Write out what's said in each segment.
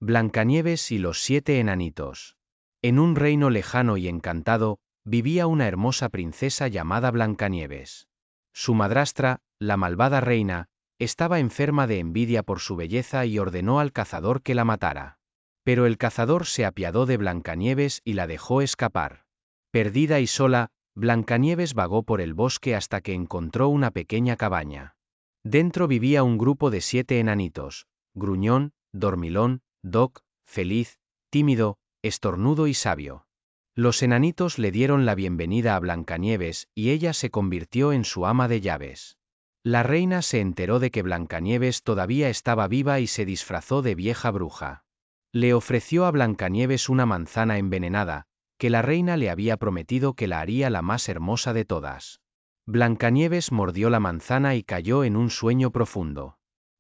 Blancanieves y los 7 enanitos. En un reino lejano y encantado, vivía una hermosa princesa llamada Blancanieves. Su madrastra, la malvada reina, estaba enferma de envidia por su belleza y ordenó al cazador que la matara. Pero el cazador se apiadó de Blancanieves y la dejó escapar. Perdida y sola, Blancanieves vagó por el bosque hasta que encontró una pequeña cabaña. Dentro vivía un grupo de 7 enanitos: Gruñón, Dormilón, Doc, Feliz, Tímido, Estornudo y Sabio. Los enanitos le dieron la bienvenida a Blancanieves y ella se convirtió en su ama de llaves. La reina se enteró de que Blancanieves todavía estaba viva y se disfrazó de vieja bruja. Le ofreció a Blancanieves una manzana envenenada, que la reina le había prometido que la haría la más hermosa de todas. Blancanieves mordió la manzana y cayó en un sueño profundo.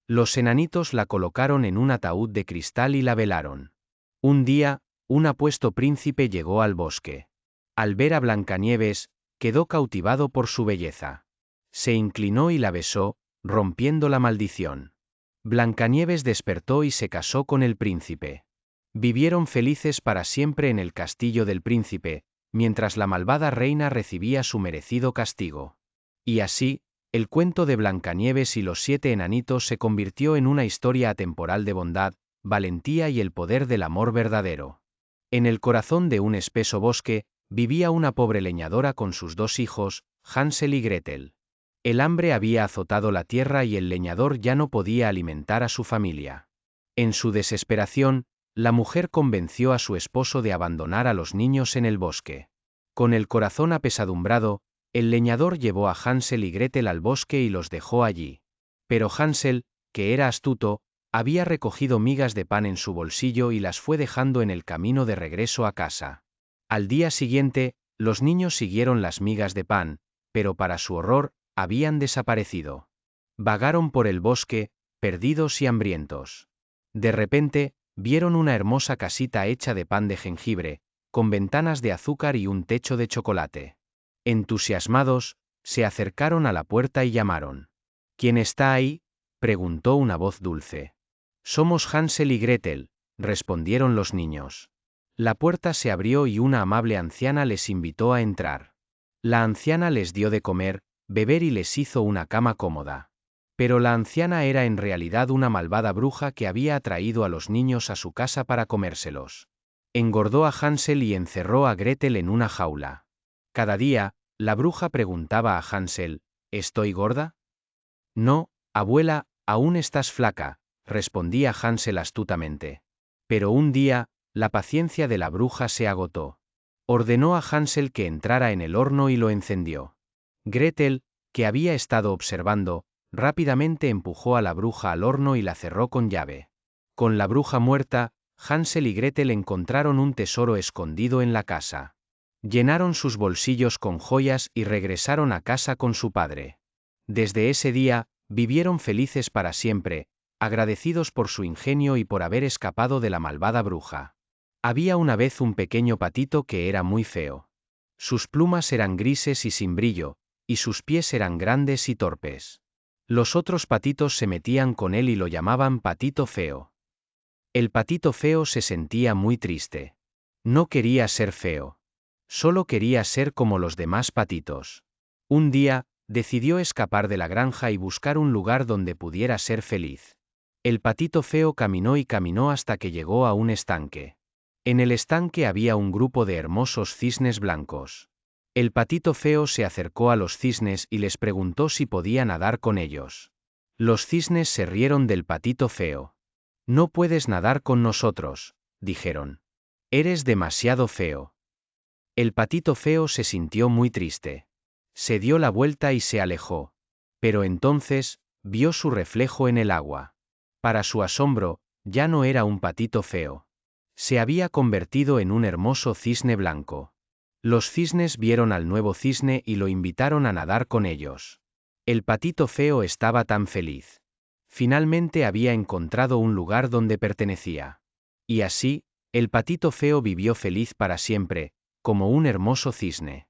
Los enanitos la colocaron en un ataúd de cristal y la velaron. Un día, un apuesto príncipe llegó al bosque. Al ver a Blancanieves, quedó cautivado por su belleza. Se inclinó y la besó, rompiendo la maldición. Blancanieves despertó y se casó con el príncipe. Vivieron felices para siempre en el castillo del príncipe, mientras la malvada reina recibía su merecido castigo. Y así, el cuento de Blancanieves y los 7 enanitos se convirtió en una historia atemporal de bondad, valentía y el poder del amor verdadero. En el corazón de un espeso bosque, vivía una pobre leñadora con sus 2 hijos, Hansel y Gretel. El hambre había azotado la tierra y el leñador ya no podía alimentar a su familia. En su desesperación, la mujer convenció a su esposo de abandonar a los niños en el bosque. Con el corazón apesadumbrado, el leñador llevó a Hansel y Gretel al bosque y los dejó allí. Pero Hansel, que era astuto, había recogido migas de pan en su bolsillo y las fue dejando en el camino de regreso a casa. Al día siguiente, los niños siguieron las migas de pan, pero para su horror, habían desaparecido. Vagaron por el bosque, perdidos y hambrientos. De repente, vieron una hermosa casita hecha de pan de jengibre, con ventanas de azúcar y un techo de chocolate. Entusiasmados, se acercaron a la puerta y llamaron. ¿Quién está ahí?, preguntó una voz dulce. Somos Hansel y Gretel, respondieron los niños. La puerta se abrió y una amable anciana les invitó a entrar. La anciana les dio de comer, beber y les hizo una cama cómoda. Pero la anciana era en realidad una malvada bruja que había atraído a los niños a su casa para comérselos. Engordó a Hansel y encerró a Gretel en una jaula. Cada día, la bruja preguntaba a Hansel: ¿Estoy gorda? No, abuela, aún estás flaca, respondía Hansel astutamente. Pero un día, la paciencia de la bruja se agotó. Ordenó a Hansel que entrara en el horno y lo encendió. Gretel, que había estado observando, rápidamente empujó a la bruja al horno y la cerró con llave. Con la bruja muerta, Hansel y Gretel encontraron un tesoro escondido en la casa. Llenaron sus bolsillos con joyas y regresaron a casa con su padre. Desde ese día, vivieron felices para siempre, agradecidos por su ingenio y por haber escapado de la malvada bruja. Había una vez un pequeño patito que era muy feo. Sus plumas eran grises y sin brillo, y sus pies eran grandes y torpes. Los otros patitos se metían con él y lo llamaban Patito Feo. El patito feo se sentía muy triste. No quería ser feo. Solo quería ser como los demás patitos. Un día, decidió escapar de la granja y buscar un lugar donde pudiera ser feliz. El patito feo caminó y caminó hasta que llegó a un estanque. En el estanque había un grupo de hermosos cisnes blancos. El patito feo se acercó a los cisnes y les preguntó si podía nadar con ellos. Los cisnes se rieron del patito feo. No puedes nadar con nosotros, dijeron. Eres demasiado feo. El patito feo se sintió muy triste. Se dio la vuelta y se alejó. Pero entonces, vio su reflejo en el agua. Para su asombro, ya no era un patito feo. Se había convertido en un hermoso cisne blanco. Los cisnes vieron al nuevo cisne y lo invitaron a nadar con ellos. El patito feo estaba tan feliz. Finalmente había encontrado un lugar donde pertenecía. Y así, el patito feo vivió feliz para siempre, como un hermoso cisne.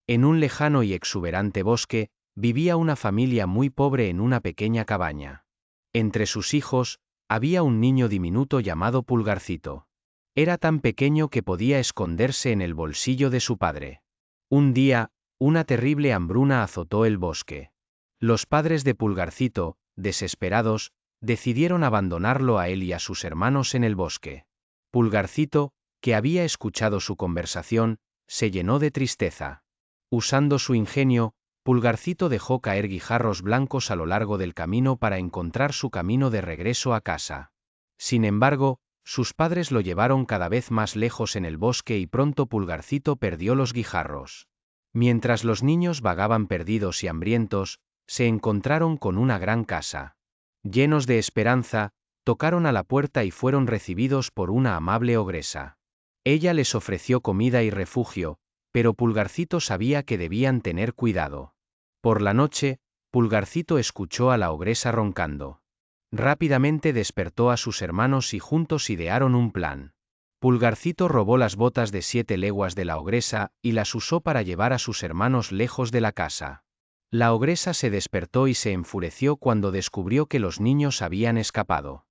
En un lejano y exuberante bosque, vivía una familia muy pobre en una pequeña cabaña. Entre sus hijos, había un niño diminuto llamado Pulgarcito. Era tan pequeño que podía esconderse en el bolsillo de su padre. Un día, una terrible hambruna azotó el bosque. Los padres de Pulgarcito, desesperados, decidieron abandonarlo a él y a sus hermanos en el bosque. Pulgarcito, que había escuchado su conversación, se llenó de tristeza. Usando su ingenio, Pulgarcito dejó caer guijarros blancos a lo largo del camino para encontrar su camino de regreso a casa. Sin embargo, sus padres lo llevaron cada vez más lejos en el bosque y pronto Pulgarcito perdió los guijarros. Mientras los niños vagaban perdidos y hambrientos, se encontraron con una gran casa. Llenos de esperanza, tocaron a la puerta y fueron recibidos por una amable ogresa. Ella les ofreció comida y refugio, pero Pulgarcito sabía que debían tener cuidado. Por la noche, Pulgarcito escuchó a la ogresa roncando. Rápidamente despertó a sus hermanos y juntos idearon un plan. Pulgarcito robó las botas de 7 leguas de la ogresa y las usó para llevar a sus hermanos lejos de la casa. La ogresa se despertó y se enfureció cuando descubrió que los niños habían escapado.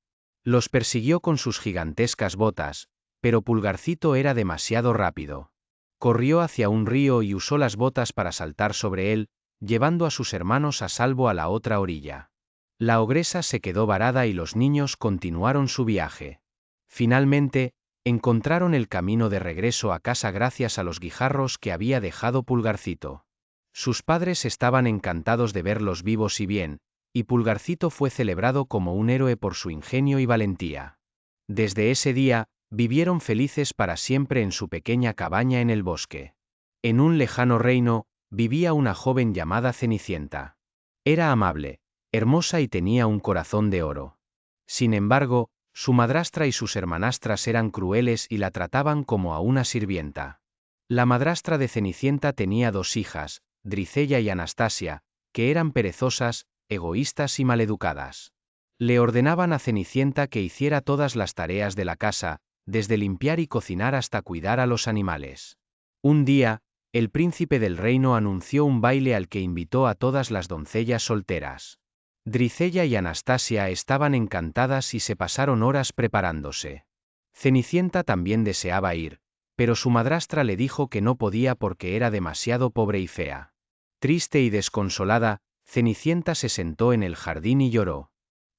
Los persiguió con sus gigantescas botas, pero Pulgarcito era demasiado rápido. Corrió hacia un río y usó las botas para saltar sobre él, llevando a sus hermanos a salvo a la otra orilla. La ogresa se quedó varada y los niños continuaron su viaje. Finalmente, encontraron el camino de regreso a casa gracias a los guijarros que había dejado Pulgarcito. Sus padres estaban encantados de verlos vivos y bien, y Pulgarcito fue celebrado como un héroe por su ingenio y valentía. Desde ese día, vivieron felices para siempre en su pequeña cabaña en el bosque. En un lejano reino, vivía una joven llamada Cenicienta. Era amable, hermosa y tenía un corazón de oro. Sin embargo, su madrastra y sus hermanastras eran crueles y la trataban como a una sirvienta. La madrastra de Cenicienta tenía 2 hijas, Dricella y Anastasia, que eran perezosas, egoístas y maleducadas. Le ordenaban a Cenicienta que hiciera todas las tareas de la casa, desde limpiar y cocinar hasta cuidar a los animales. Un día, el príncipe del reino anunció un baile al que invitó a todas las doncellas solteras. Dricella y Anastasia estaban encantadas y se pasaron horas preparándose. Cenicienta también deseaba ir, pero su madrastra le dijo que no podía porque era demasiado pobre y fea. Triste y desconsolada, Cenicienta se sentó en el jardín y lloró.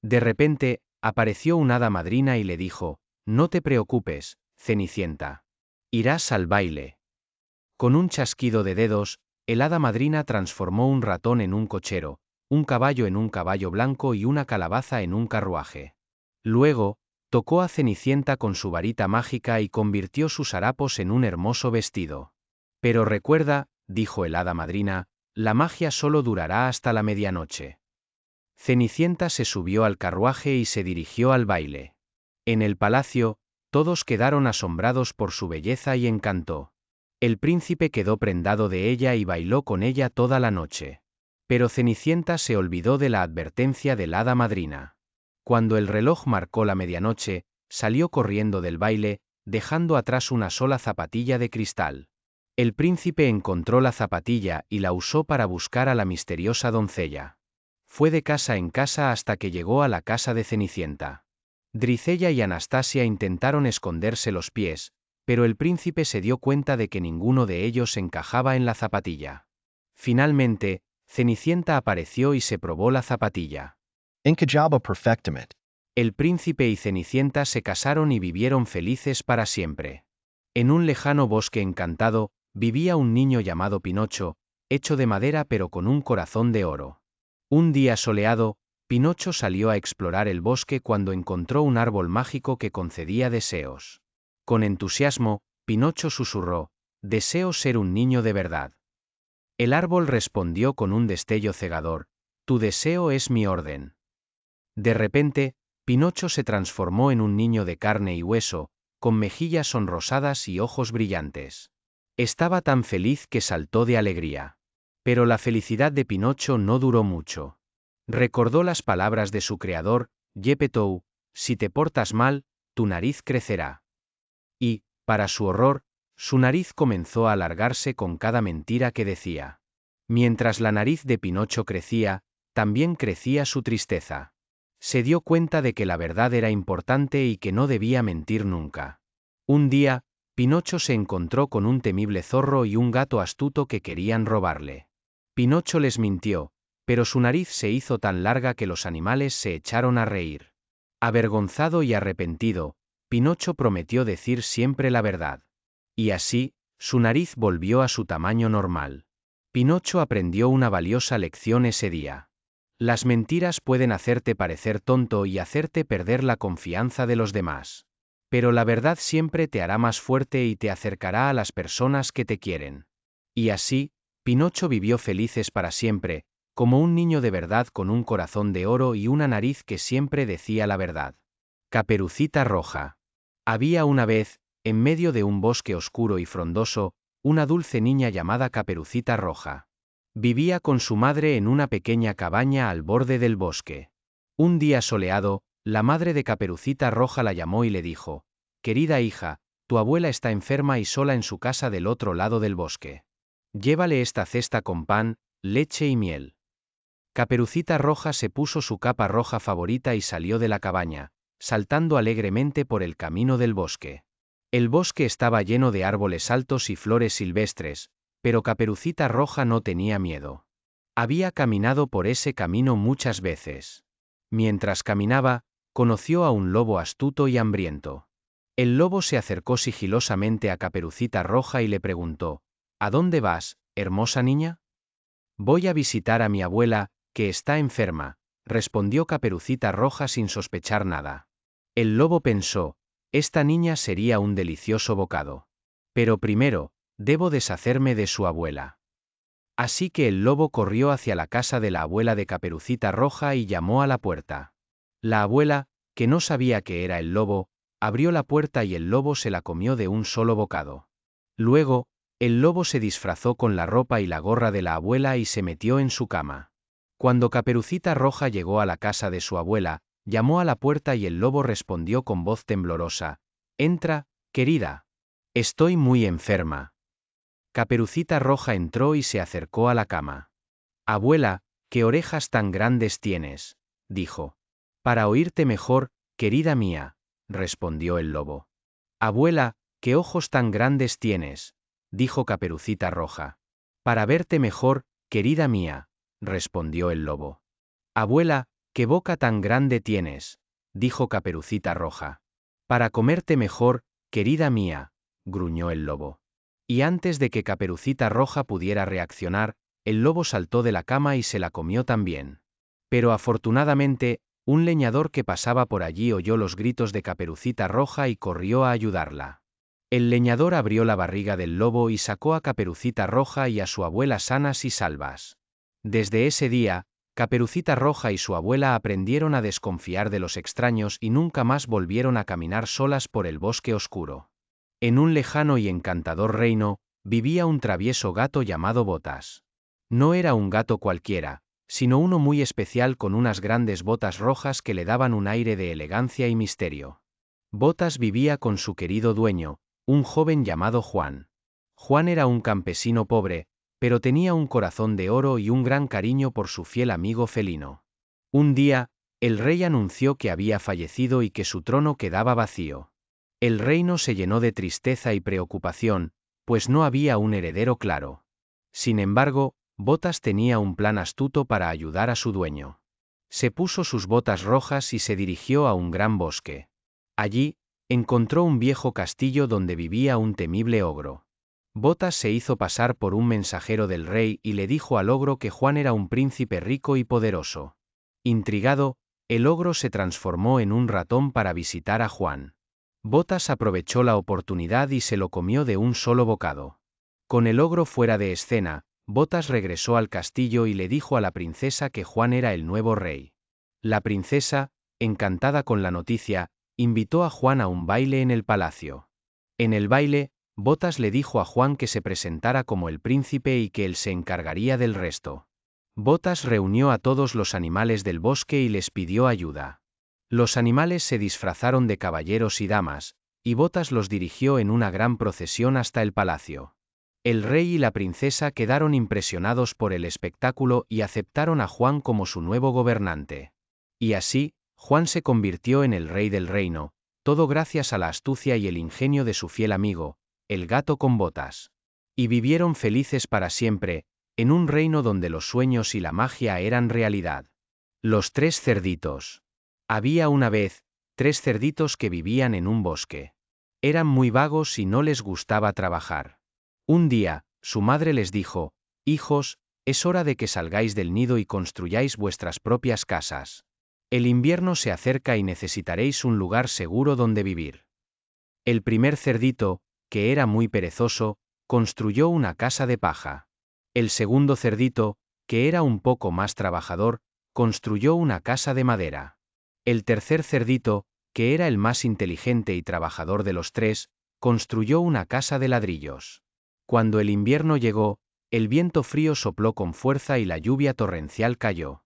De repente, apareció una hada madrina y le dijo: «No te preocupes, Cenicienta. Irás al baile». Con un chasquido de dedos, el hada madrina transformó un ratón en un cochero, un caballo en un caballo blanco y una calabaza en un carruaje. Luego, tocó a Cenicienta con su varita mágica y convirtió sus harapos en un hermoso vestido. «Pero recuerda», dijo el hada madrina, «la magia solo durará hasta la medianoche». Cenicienta se subió al carruaje y se dirigió al baile. En el palacio, todos quedaron asombrados por su belleza y encanto. El príncipe quedó prendado de ella y bailó con ella toda la noche. Pero Cenicienta se olvidó de la advertencia del hada madrina. Cuando el reloj marcó la medianoche, salió corriendo del baile, dejando atrás una sola zapatilla de cristal. El príncipe encontró la zapatilla y la usó para buscar a la misteriosa doncella. Fue de casa en casa hasta que llegó a la casa de Cenicienta. Dricella y Anastasia intentaron esconderse los pies, pero el príncipe se dio cuenta de que ninguno de ellos encajaba en la zapatilla. Finalmente, Cenicienta apareció y se probó la zapatilla. Inkajaba perfectament. El príncipe y Cenicienta se casaron y vivieron felices para siempre. En un lejano bosque encantado, vivía un niño llamado Pinocho, hecho de madera pero con un corazón de oro. Un día soleado, Pinocho salió a explorar el bosque cuando encontró un árbol mágico que concedía deseos. Con entusiasmo, Pinocho susurró: «Deseo ser un niño de verdad». El árbol respondió con un destello cegador: «Tu deseo es mi orden». De repente, Pinocho se transformó en un niño de carne y hueso, con mejillas sonrosadas y ojos brillantes. Estaba tan feliz que saltó de alegría. Pero la felicidad de Pinocho no duró mucho. Recordó las palabras de su creador, Geppetto: «Si te portas mal, tu nariz crecerá». Y, para su horror, su nariz comenzó a alargarse con cada mentira que decía. Mientras la nariz de Pinocho crecía, también crecía su tristeza. Se dio cuenta de que la verdad era importante y que no debía mentir nunca. Un día, Pinocho se encontró con un temible zorro y un gato astuto que querían robarle. Pinocho les mintió, pero su nariz se hizo tan larga que los animales se echaron a reír. Avergonzado y arrepentido, Pinocho prometió decir siempre la verdad. Y así, su nariz volvió a su tamaño normal. Pinocho aprendió una valiosa lección ese día. Las mentiras pueden hacerte parecer tonto y hacerte perder la confianza de los demás. Pero la verdad siempre te hará más fuerte y te acercará a las personas que te quieren. Y así, Pinocho vivió felices para siempre, como un niño de verdad con un corazón de oro y una nariz que siempre decía la verdad. Caperucita Roja. Había una vez, en medio de un bosque oscuro y frondoso, una dulce niña llamada Caperucita Roja. Vivía con su madre en una pequeña cabaña al borde del bosque. Un día soleado, la madre de Caperucita Roja la llamó y le dijo: «Querida hija, tu abuela está enferma y sola en su casa del otro lado del bosque. Llévale esta cesta con pan, leche y miel». Caperucita Roja se puso su capa roja favorita y salió de la cabaña, saltando alegremente por el camino del bosque. El bosque estaba lleno de árboles altos y flores silvestres, pero Caperucita Roja no tenía miedo. Había caminado por ese camino muchas veces. Mientras caminaba, conoció a un lobo astuto y hambriento. El lobo se acercó sigilosamente a Caperucita Roja y le preguntó: «¿A dónde vas, hermosa niña?». «Voy a visitar a mi abuela, que está enferma», respondió Caperucita Roja sin sospechar nada. El lobo pensó: «Esta niña sería un delicioso bocado. Pero primero, debo deshacerme de su abuela». Así que el lobo corrió hacia la casa de la abuela de Caperucita Roja y llamó a la puerta. La abuela, que no sabía que era el lobo, abrió la puerta y el lobo se la comió de un solo bocado. Luego, el lobo se disfrazó con la ropa y la gorra de la abuela y se metió en su cama. Cuando Caperucita Roja llegó a la casa de su abuela, llamó a la puerta y el lobo respondió con voz temblorosa: «Entra, querida. Estoy muy enferma». Caperucita Roja entró y se acercó a la cama. «Abuela, ¿qué orejas tan grandes tienes?», dijo. «Para oírte mejor, querida mía», respondió el lobo. «Abuela, ¿qué ojos tan grandes tienes?», dijo Caperucita Roja. «Para verte mejor, querida mía», respondió el lobo. «Abuela, ¿qué boca tan grande tienes?», dijo Caperucita Roja. «Para comerte mejor, querida mía», gruñó el lobo. Y antes de que Caperucita Roja pudiera reaccionar, el lobo saltó de la cama y se la comió también. Pero afortunadamente, un leñador que pasaba por allí oyó los gritos de Caperucita Roja y corrió a ayudarla. El leñador abrió la barriga del lobo y sacó a Caperucita Roja y a su abuela sanas y salvas. Desde ese día, Caperucita Roja y su abuela aprendieron a desconfiar de los extraños y nunca más volvieron a caminar solas por el bosque oscuro. En un lejano y encantador reino, vivía un travieso gato llamado Botas. No era un gato cualquiera, sino uno muy especial con unas grandes botas rojas que le daban un aire de elegancia y misterio. Botas vivía con su querido dueño, un joven llamado Juan. Juan era un campesino pobre, pero tenía un corazón de oro y un gran cariño por su fiel amigo felino. Un día, el rey anunció que había fallecido y que su trono quedaba vacío. El reino se llenó de tristeza y preocupación, pues no había un heredero claro. Sin embargo, Botas tenía un plan astuto para ayudar a su dueño. Se puso sus botas rojas y se dirigió a un gran bosque. Allí, encontró un viejo castillo donde vivía un temible ogro. Botas se hizo pasar por un mensajero del rey y le dijo al ogro que Juan era un príncipe rico y poderoso. Intrigado, el ogro se transformó en un ratón para visitar a Juan. Botas aprovechó la oportunidad y se lo comió de un solo bocado. Con el ogro fuera de escena, Botas regresó al castillo y le dijo a la princesa que Juan era el nuevo rey. La princesa, encantada con la noticia, invitó a Juan a un baile en el palacio. En el baile, Botas le dijo a Juan que se presentara como el príncipe y que él se encargaría del resto. Botas reunió a todos los animales del bosque y les pidió ayuda. Los animales se disfrazaron de caballeros y damas, y Botas los dirigió en una gran procesión hasta el palacio. El rey y la princesa quedaron impresionados por el espectáculo y aceptaron a Juan como su nuevo gobernante. Y así, Juan se convirtió en el rey del reino, todo gracias a la astucia y el ingenio de su fiel amigo, el gato con botas. Y vivieron felices para siempre, en un reino donde los sueños y la magia eran realidad. Los tres cerditos. Había una vez, tres cerditos que vivían en un bosque. Eran muy vagos y no les gustaba trabajar. Un día, su madre les dijo: «Hijos, es hora de que salgáis del nido y construyáis vuestras propias casas. El invierno se acerca y necesitaréis un lugar seguro donde vivir». El primer cerdito, que era muy perezoso, construyó una casa de paja. El segundo cerdito, que era un poco más trabajador, construyó una casa de madera. El tercer cerdito, que era el más inteligente y trabajador de los tres, construyó una casa de ladrillos. Cuando el invierno llegó, el viento frío sopló con fuerza y la lluvia torrencial cayó.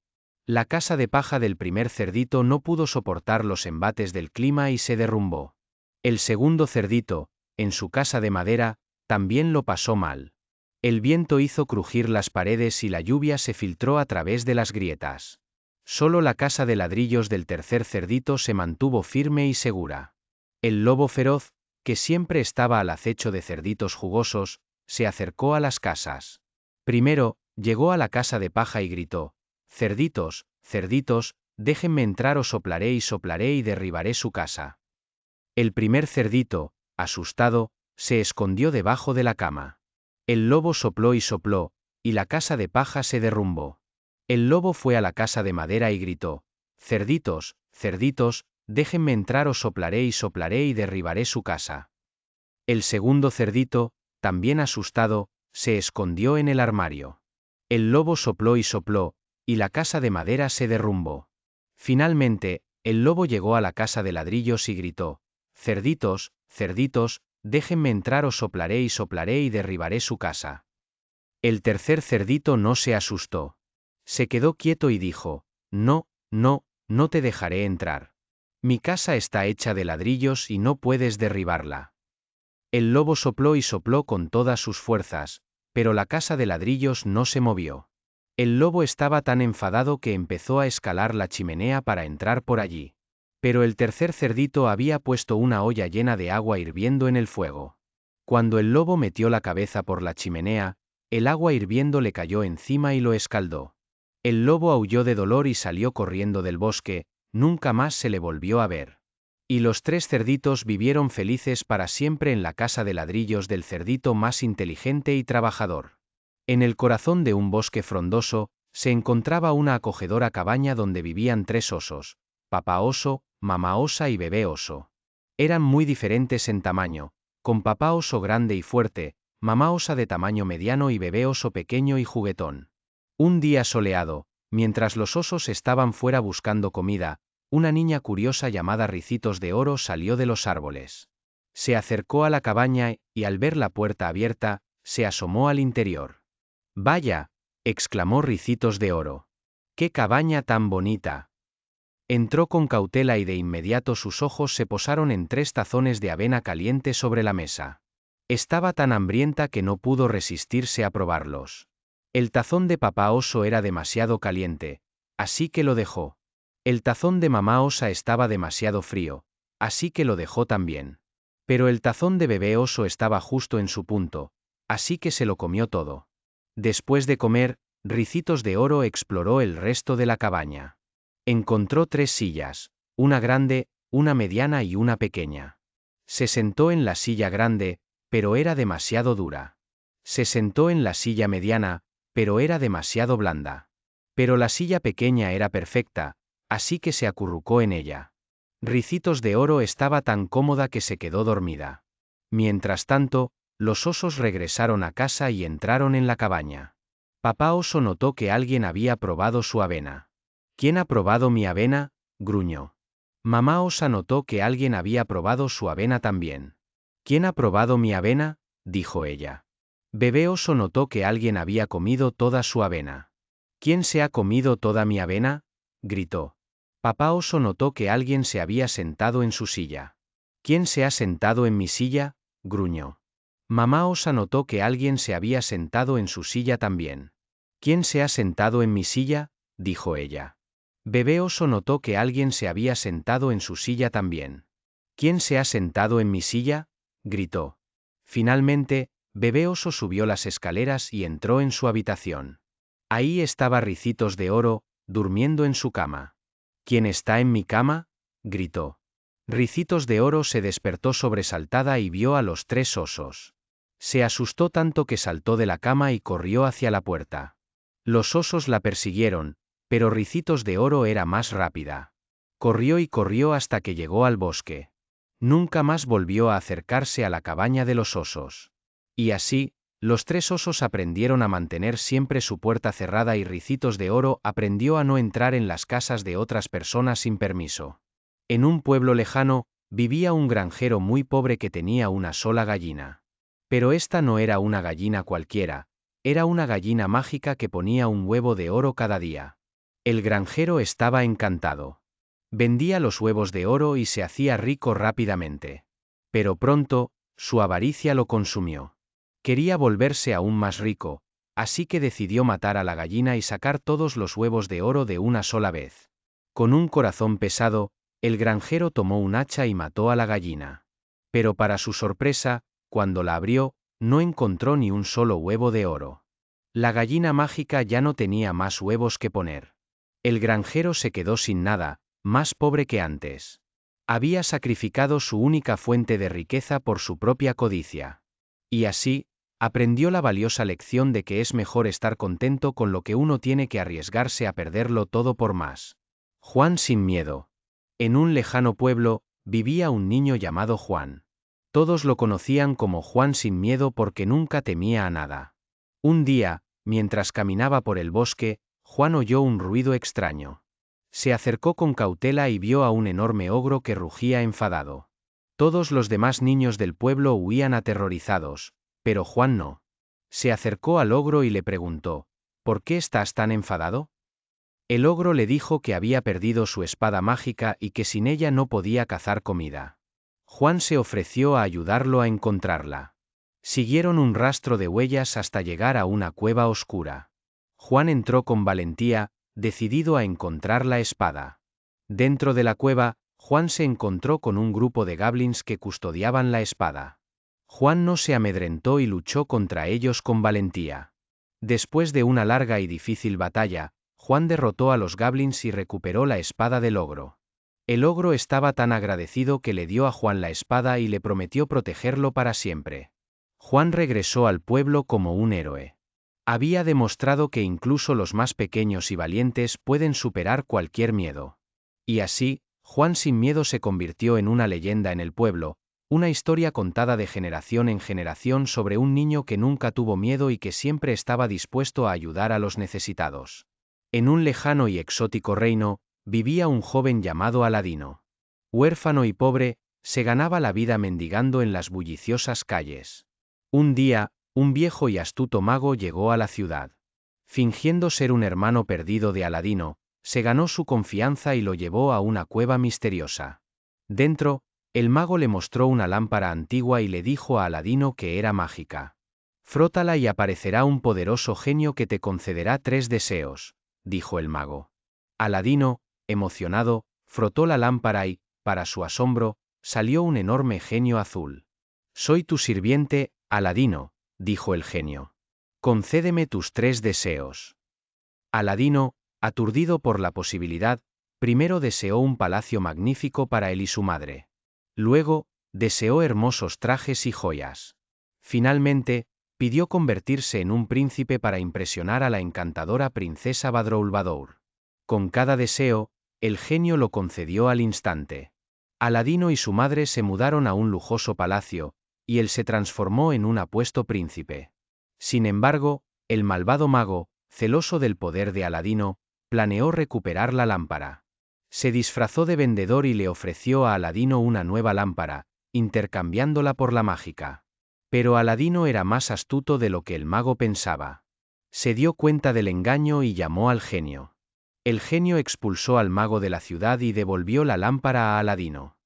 La casa de paja del primer cerdito no pudo soportar los embates del clima y se derrumbó. El segundo cerdito, en su casa de madera, también lo pasó mal. El viento hizo crujir las paredes y la lluvia se filtró a través de las grietas. Solo la casa de ladrillos del tercer cerdito se mantuvo firme y segura. El lobo feroz, que siempre estaba al acecho de cerditos jugosos, se acercó a las casas. Primero, llegó a la casa de paja y gritó: «Cerditos, cerditos, déjenme entrar o soplaré y derribaré su casa». El primer cerdito, asustado, se escondió debajo de la cama. El lobo sopló, y la casa de paja se derrumbó. El lobo fue a la casa de madera y gritó: «Cerditos, cerditos, déjenme entrar o soplaré y derribaré su casa». El segundo cerdito, también asustado, se escondió en el armario. El lobo sopló, y la casa de madera se derrumbó. Finalmente, el lobo llegó a la casa de ladrillos y gritó: «Cerditos, cerditos, déjenme entrar o soplaré y derribaré su casa». El tercer cerdito no se asustó. Se quedó quieto y dijo: «No, no, no te dejaré entrar. Mi casa está hecha de ladrillos y no puedes derribarla». El lobo sopló con todas sus fuerzas, pero la casa de ladrillos no se movió. El lobo estaba tan enfadado que empezó a escalar la chimenea para entrar por allí. Pero el tercer cerdito había puesto una olla llena de agua hirviendo en el fuego. Cuando el lobo metió la cabeza por la chimenea, el agua hirviendo le cayó encima y lo escaldó. El lobo aulló de dolor y salió corriendo del bosque, nunca más se le volvió a ver. Y los tres cerditos vivieron felices para siempre en la casa de ladrillos del cerdito más inteligente y trabajador. En el corazón de un bosque frondoso, se encontraba una acogedora cabaña donde vivían tres osos: papá oso, mamá osa y bebé oso. Eran muy diferentes en tamaño, con papá oso grande y fuerte, mamá osa de tamaño mediano y bebé oso pequeño y juguetón. Un día soleado, mientras los osos estaban fuera buscando comida, una niña curiosa llamada Ricitos de Oro salió de los árboles. Se acercó a la cabaña y, al ver la puerta abierta, se asomó al interior. «Vaya», exclamó Ricitos de Oro. «¡Qué cabaña tan bonita!». Entró con cautela y de inmediato sus ojos se posaron en 3 tazones de avena caliente sobre la mesa. Estaba tan hambrienta que no pudo resistirse a probarlos. El tazón de papá oso era demasiado caliente, así que lo dejó. El tazón de mamá osa estaba demasiado frío, así que lo dejó también. Pero el tazón de bebé oso estaba justo en su punto, así que se lo comió todo. Después de comer, Ricitos de Oro exploró el resto de la cabaña. Encontró 3 sillas, una grande, una mediana y una pequeña. Se sentó en la silla grande, pero era demasiado dura. Se sentó en la silla mediana, pero era demasiado blanda. Pero la silla pequeña era perfecta, así que se acurrucó en ella. Ricitos de Oro estaba tan cómoda que se quedó dormida. Mientras tanto, los osos regresaron a casa y entraron en la cabaña. Papá oso notó que alguien había probado su avena. «¿Quién ha probado mi avena?», gruñó. Mamá osa notó que alguien había probado su avena también. «¿Quién ha probado mi avena?», dijo ella. Bebé oso notó que alguien había comido toda su avena. «¿Quién se ha comido toda mi avena?», gritó. Papá oso notó que alguien se había sentado en su silla. «¿Quién se ha sentado en mi silla?», gruñó. Mamá osa notó que alguien se había sentado en su silla también. «¿Quién se ha sentado en mi silla?», dijo ella. Bebé Oso notó que alguien se había sentado en su silla también. ¿Quién se ha sentado en mi silla?, gritó. Finalmente, Bebé Oso subió las escaleras y entró en su habitación. Ahí estaba Ricitos de Oro, durmiendo en su cama. ¿Quién está en mi cama?, gritó. Ricitos de Oro se despertó sobresaltada y vio a los 3 osos. Se asustó tanto que saltó de la cama y corrió hacia la puerta. Los osos la persiguieron, pero Ricitos de Oro era más rápida. Corrió y corrió hasta que llegó al bosque. Nunca más volvió a acercarse a la cabaña de los osos. Y así, los 3 osos aprendieron a mantener siempre su puerta cerrada y Ricitos de Oro aprendió a no entrar en las casas de otras personas sin permiso. En un pueblo lejano, vivía un granjero muy pobre que tenía una sola gallina. Pero esta no era una gallina cualquiera, era una gallina mágica que ponía un huevo de oro cada día. El granjero estaba encantado. Vendía los huevos de oro y se hacía rico rápidamente. Pero pronto, su avaricia lo consumió. Quería volverse aún más rico, así que decidió matar a la gallina y sacar todos los huevos de oro de una sola vez. Con un corazón pesado, el granjero tomó un hacha y mató a la gallina. Pero para su sorpresa, cuando la abrió, no encontró ni un solo huevo de oro. La gallina mágica ya no tenía más huevos que poner. El granjero se quedó sin nada, más pobre que antes. Había sacrificado su única fuente de riqueza por su propia codicia. Y así, aprendió la valiosa lección de que es mejor estar contento con lo que uno tiene que arriesgarse a perderlo todo por más. Juan sin miedo. En un lejano pueblo, vivía un niño llamado Juan. Todos lo conocían como Juan sin miedo porque nunca temía a nada. Un día, mientras caminaba por el bosque, Juan oyó un ruido extraño. Se acercó con cautela y vio a un enorme ogro que rugía enfadado. Todos los demás niños del pueblo huían aterrorizados, pero Juan no. Se acercó al ogro y le preguntó, ¿por qué estás tan enfadado? El ogro le dijo que había perdido su espada mágica y que sin ella no podía cazar comida. Juan se ofreció a ayudarlo a encontrarla. Siguieron un rastro de huellas hasta llegar a una cueva oscura. Juan entró con valentía, decidido a encontrar la espada. Dentro de la cueva, Juan se encontró con un grupo de goblins que custodiaban la espada. Juan no se amedrentó y luchó contra ellos con valentía. Después de una larga y difícil batalla, Juan derrotó a los goblins y recuperó la espada del ogro. El ogro estaba tan agradecido que le dio a Juan la espada y le prometió protegerlo para siempre. Juan regresó al pueblo como un héroe. Había demostrado que incluso los más pequeños y valientes pueden superar cualquier miedo. Y así, Juan sin miedo se convirtió en una leyenda en el pueblo, una historia contada de generación en generación sobre un niño que nunca tuvo miedo y que siempre estaba dispuesto a ayudar a los necesitados. En un lejano y exótico reino, vivía un joven llamado Aladino. Huérfano y pobre, se ganaba la vida mendigando en las bulliciosas calles. Un día, un viejo y astuto mago llegó a la ciudad. Fingiendo ser un hermano perdido de Aladino, se ganó su confianza y lo llevó a una cueva misteriosa. Dentro, el mago le mostró una lámpara antigua y le dijo a Aladino que era mágica. «Frótala y aparecerá un poderoso genio que te concederá 3 deseos», dijo el mago. Aladino, emocionado, frotó la lámpara y, para su asombro, salió un enorme genio azul. «Soy tu sirviente, Aladino», dijo el genio. «Concédeme tus 3 deseos». Aladino, aturdido por la posibilidad, primero deseó un palacio magnífico para él y su madre. Luego, deseó hermosos trajes y joyas. Finalmente, pidió convertirse en un príncipe para impresionar a la encantadora princesa Badroulbadour. Con cada deseo, el genio lo concedió al instante. Aladino y su madre se mudaron a un lujoso palacio, y él se transformó en un apuesto príncipe. Sin embargo, el malvado mago, celoso del poder de Aladino, planeó recuperar la lámpara. Se disfrazó de vendedor y le ofreció a Aladino una nueva lámpara, intercambiándola por la mágica. Pero Aladino era más astuto de lo que el mago pensaba. Se dio cuenta del engaño y llamó al genio. El genio expulsó al mago de la ciudad y devolvió la lámpara a Aladino.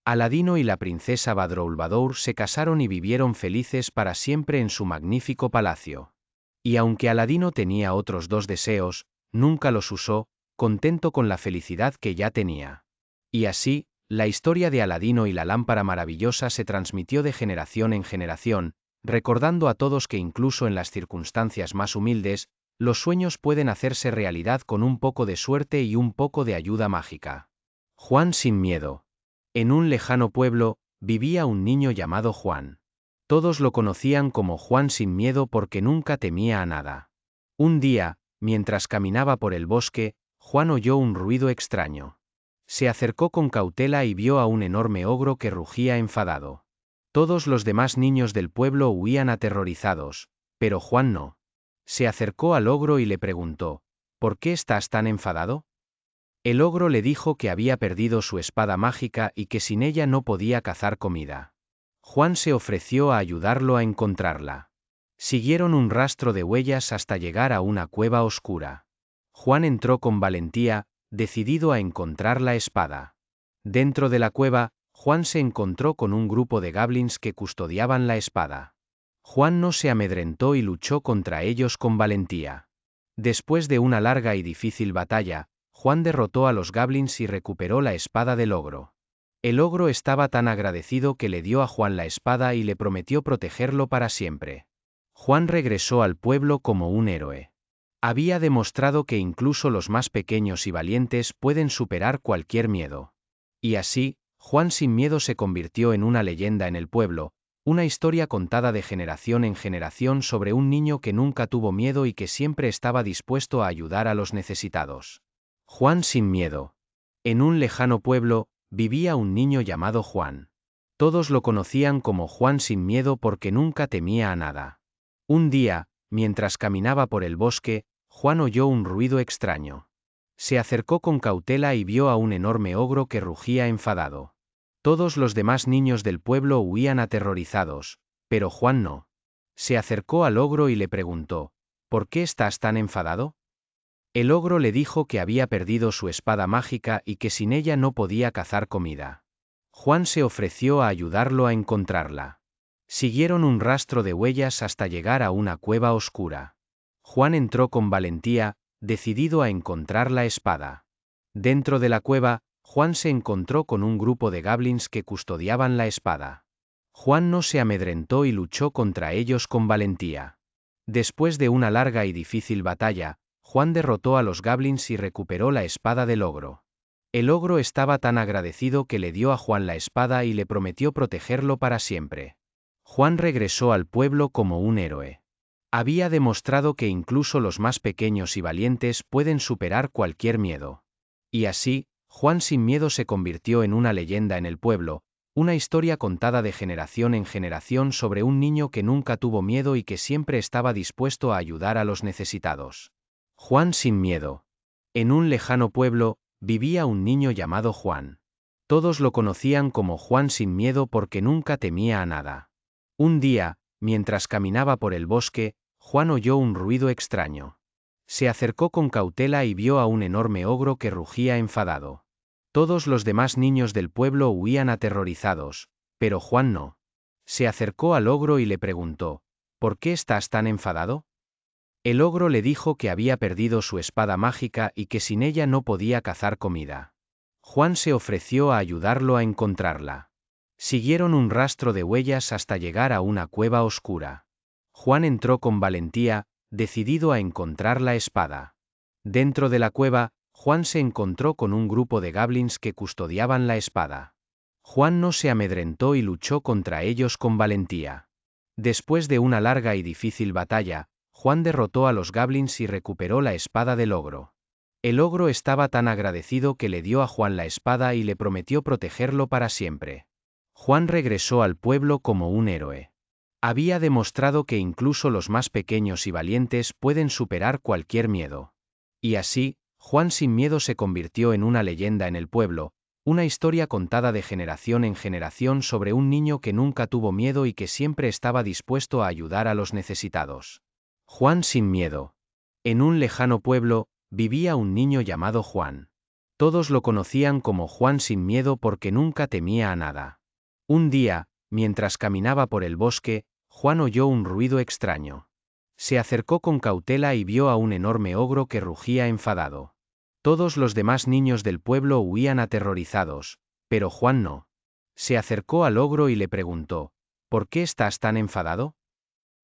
Aladino y la princesa Badroulbadour se casaron y vivieron felices para siempre en su magnífico palacio. Y aunque Aladino tenía otros 2 deseos, nunca los usó, contento con la felicidad que ya tenía. Y así, la historia de Aladino y la lámpara maravillosa se transmitió de generación en generación, recordando a todos que incluso en las circunstancias más humildes, los sueños pueden hacerse realidad con un poco de suerte y un poco de ayuda mágica. Juan sin miedo. En un lejano pueblo, vivía un niño llamado Juan. Todos lo conocían como Juan sin miedo porque nunca temía a nada. Un día, mientras caminaba por el bosque, Juan oyó un ruido extraño. Se acercó con cautela y vio a un enorme ogro que rugía enfadado. Todos los demás niños del pueblo huían aterrorizados, pero Juan no. Se acercó al ogro y le preguntó, ¿por qué estás tan enfadado? El ogro le dijo que había perdido su espada mágica y que sin ella no podía cazar comida. Juan se ofreció a ayudarlo a encontrarla. Siguieron un rastro de huellas hasta llegar a una cueva oscura. Juan entró con valentía, decidido a encontrar la espada. Dentro de la cueva, Juan se encontró con un grupo de goblins que custodiaban la espada. Juan no se amedrentó y luchó contra ellos con valentía. Después de una larga y difícil batalla, Juan derrotó a los goblins y recuperó la espada del ogro. El ogro estaba tan agradecido que le dio a Juan la espada y le prometió protegerlo para siempre. Juan regresó al pueblo como un héroe. Había demostrado que incluso los más pequeños y valientes pueden superar cualquier miedo. Y así, Juan sin miedo se convirtió en una leyenda en el pueblo, una historia contada de generación en generación sobre un niño que nunca tuvo miedo y que siempre estaba dispuesto a ayudar a los necesitados. Juan sin miedo. En un lejano pueblo, vivía un niño llamado Juan. Todos lo conocían como Juan sin miedo porque nunca temía a nada. Un día, mientras caminaba por el bosque, Juan oyó un ruido extraño. Se acercó con cautela y vio a un enorme ogro que rugía enfadado. Todos los demás niños del pueblo huían aterrorizados, pero Juan no. Se acercó al ogro y le preguntó, ¿por qué estás tan enfadado? El ogro le dijo que había perdido su espada mágica y que sin ella no podía cazar comida. Juan se ofreció a ayudarlo a encontrarla. Siguieron un rastro de huellas hasta llegar a una cueva oscura. Juan entró con valentía, decidido a encontrar la espada. Dentro de la cueva, Juan se encontró con un grupo de goblins que custodiaban la espada. Juan no se amedrentó y luchó contra ellos con valentía. Después de una larga y difícil batalla, Juan derrotó a los goblins y recuperó la espada del ogro. El ogro estaba tan agradecido que le dio a Juan la espada y le prometió protegerlo para siempre. Juan regresó al pueblo como un héroe. Había demostrado que incluso los más pequeños y valientes pueden superar cualquier miedo. Y así, Juan sin miedo se convirtió en una leyenda en el pueblo, una historia contada de generación en generación sobre un niño que nunca tuvo miedo y que siempre estaba dispuesto a ayudar a los necesitados. Juan sin miedo. En un lejano pueblo, vivía un niño llamado Juan. Todos lo conocían como Juan sin miedo porque nunca temía a nada. Un día, mientras caminaba por el bosque, Juan oyó un ruido extraño. Se acercó con cautela y vio a un enorme ogro que rugía enfadado. Todos los demás niños del pueblo huían aterrorizados, pero Juan no. Se acercó al ogro y le preguntó, ¿por qué estás tan enfadado? El ogro le dijo que había perdido su espada mágica y que sin ella no podía cazar comida. Juan se ofreció a ayudarlo a encontrarla. Siguieron un rastro de huellas hasta llegar a una cueva oscura. Juan entró con valentía, decidido a encontrar la espada. Dentro de la cueva, Juan se encontró con un grupo de goblins que custodiaban la espada. Juan no se amedrentó y luchó contra ellos con valentía. Después de una larga y difícil batalla, Juan derrotó a los goblins y recuperó la espada del ogro. El ogro estaba tan agradecido que le dio a Juan la espada y le prometió protegerlo para siempre. Juan regresó al pueblo como un héroe. Había demostrado que incluso los más pequeños y valientes pueden superar cualquier miedo. Y así, Juan sin miedo se convirtió en una leyenda en el pueblo, una historia contada de generación en generación sobre un niño que nunca tuvo miedo y que siempre estaba dispuesto a ayudar a los necesitados. Juan sin miedo. En un lejano pueblo, vivía un niño llamado Juan. Todos lo conocían como Juan sin miedo porque nunca temía a nada. Un día, mientras caminaba por el bosque, Juan oyó un ruido extraño. Se acercó con cautela y vio a un enorme ogro que rugía enfadado. Todos los demás niños del pueblo huían aterrorizados, pero Juan no. Se acercó al ogro y le preguntó, ¿por qué estás tan enfadado?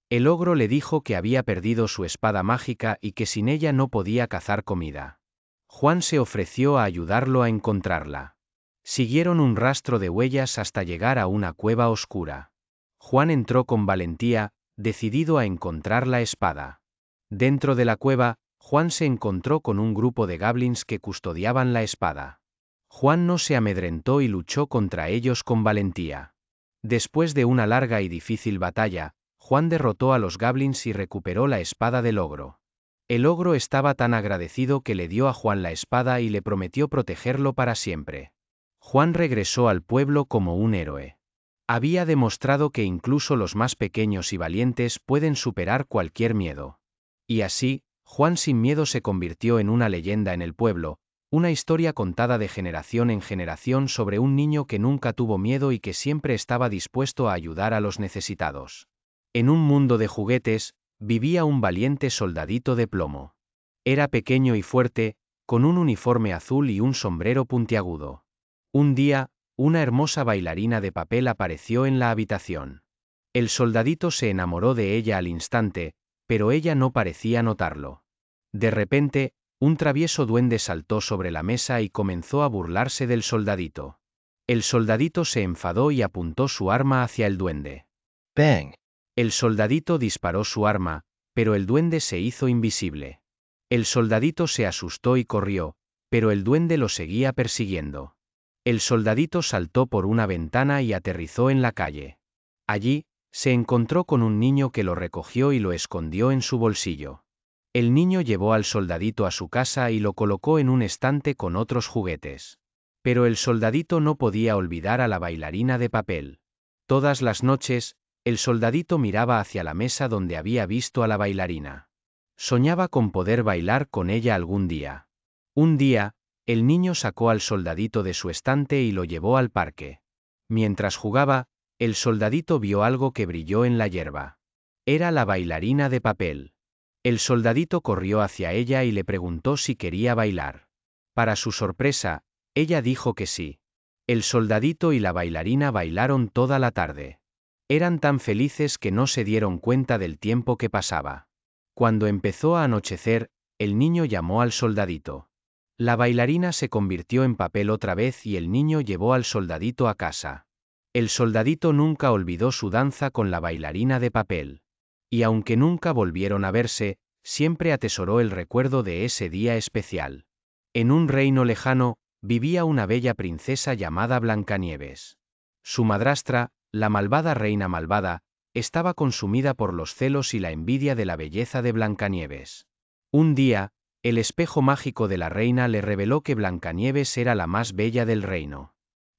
El ogro le dijo que había perdido su espada mágica y que sin ella no podía cazar comida. Juan se ofreció a ayudarlo a encontrarla. Siguieron un rastro de huellas hasta llegar a una cueva oscura. Juan entró con valentía, decidido a encontrar la espada. Dentro de la cueva, Juan se encontró con un grupo de goblins que custodiaban la espada. Juan no se amedrentó y luchó contra ellos con valentía. Después de una larga y difícil batalla, Juan derrotó a los goblins y recuperó la espada del ogro. El ogro estaba tan agradecido que le dio a Juan la espada y le prometió protegerlo para siempre. Juan regresó al pueblo como un héroe. Había demostrado que incluso los más pequeños y valientes pueden superar cualquier miedo. Y así, Juan sin miedo se convirtió en una leyenda en el pueblo, una historia contada de generación en generación sobre un niño que nunca tuvo miedo y que siempre estaba dispuesto a ayudar a los necesitados. En un mundo de juguetes, vivía un valiente soldadito de plomo. Era pequeño y fuerte, con un uniforme azul y un sombrero puntiagudo. Un día, una hermosa bailarina de papel apareció en la habitación. El soldadito se enamoró de ella al instante, pero ella no parecía notarlo. De repente, un travieso duende saltó sobre la mesa y comenzó a burlarse del soldadito. El soldadito se enfadó y apuntó su arma hacia el duende. Bang! El soldadito disparó su arma, pero el duende se hizo invisible. El soldadito se asustó y corrió, pero el duende lo seguía persiguiendo. El soldadito saltó por una ventana y aterrizó en la calle. Allí, se encontró con un niño que lo recogió y lo escondió en su bolsillo. El niño llevó al soldadito a su casa y lo colocó en un estante con otros juguetes. Pero el soldadito no podía olvidar a la bailarina de papel. Todas las noches, el soldadito miraba hacia la mesa donde había visto a la bailarina. Soñaba con poder bailar con ella algún día. Un día, el niño sacó al soldadito de su estante y lo llevó al parque. Mientras jugaba, el soldadito vio algo que brilló en la hierba. Era la bailarina de papel. El soldadito corrió hacia ella y le preguntó si quería bailar. Para su sorpresa, ella dijo que sí. El soldadito y la bailarina bailaron toda la tarde. Eran tan felices que no se dieron cuenta del tiempo que pasaba. Cuando empezó a anochecer, el niño llamó al soldadito. La bailarina se convirtió en papel otra vez y el niño llevó al soldadito a casa. El soldadito nunca olvidó su danza con la bailarina de papel. Y aunque nunca volvieron a verse, siempre atesoró el recuerdo de ese día especial. En un reino lejano, vivía una bella princesa llamada Blancanieves. Su madrastra, la malvada reina malvada, estaba consumida por los celos y la envidia de la belleza de Blancanieves. Un día, el espejo mágico de la reina le reveló que Blancanieves era la más bella del reino.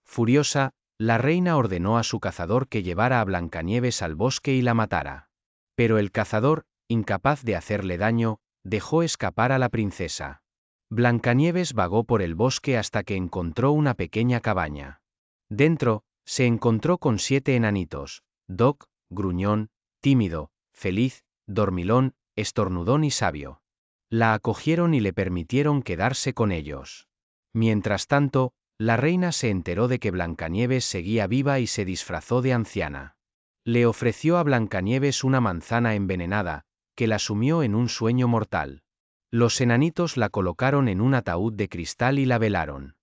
Furiosa, la reina ordenó a su cazador que llevara a Blancanieves al bosque y la matara. Pero el cazador, incapaz de hacerle daño, dejó escapar a la princesa. Blancanieves vagó por el bosque hasta que encontró una pequeña cabaña. Dentro, se encontró con 7 enanitos: Doc, gruñón, tímido, feliz, dormilón, estornudón y sabio. La acogieron y le permitieron quedarse con ellos. Mientras tanto, la reina se enteró de que Blancanieves seguía viva y se disfrazó de anciana. Le ofreció a Blancanieves una manzana envenenada, que la sumió en un sueño mortal. Los enanitos la colocaron en un ataúd de cristal y la velaron.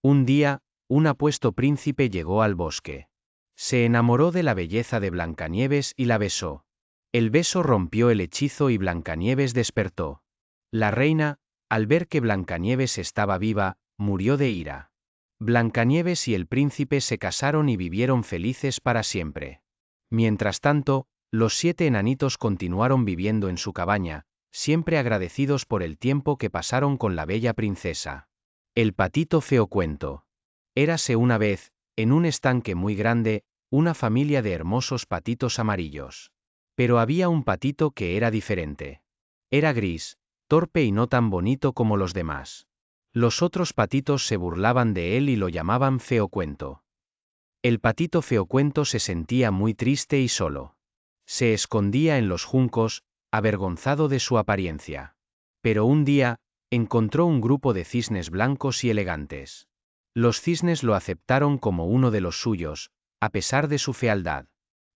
Un día, un apuesto príncipe llegó al bosque. Se enamoró de la belleza de Blancanieves y la besó. El beso rompió el hechizo y Blancanieves despertó. La reina, al ver que Blancanieves estaba viva, murió de ira. Blancanieves y el príncipe se casaron y vivieron felices para siempre. Mientras tanto, los 7 enanitos continuaron viviendo en su cabaña, siempre agradecidos por el tiempo que pasaron con la bella princesa. El patito feo cuento. Érase una vez, en un estanque muy grande, una familia de hermosos patitos amarillos. Pero había un patito que era diferente. Era gris, torpe y no tan bonito como los demás. Los otros patitos se burlaban de él y lo llamaban Feocuento. El patito Feocuento se sentía muy triste y solo. Se escondía en los juncos, avergonzado de su apariencia. Pero un día, encontró un grupo de cisnes blancos y elegantes. Los cisnes lo aceptaron como uno de los suyos, a pesar de su fealdad.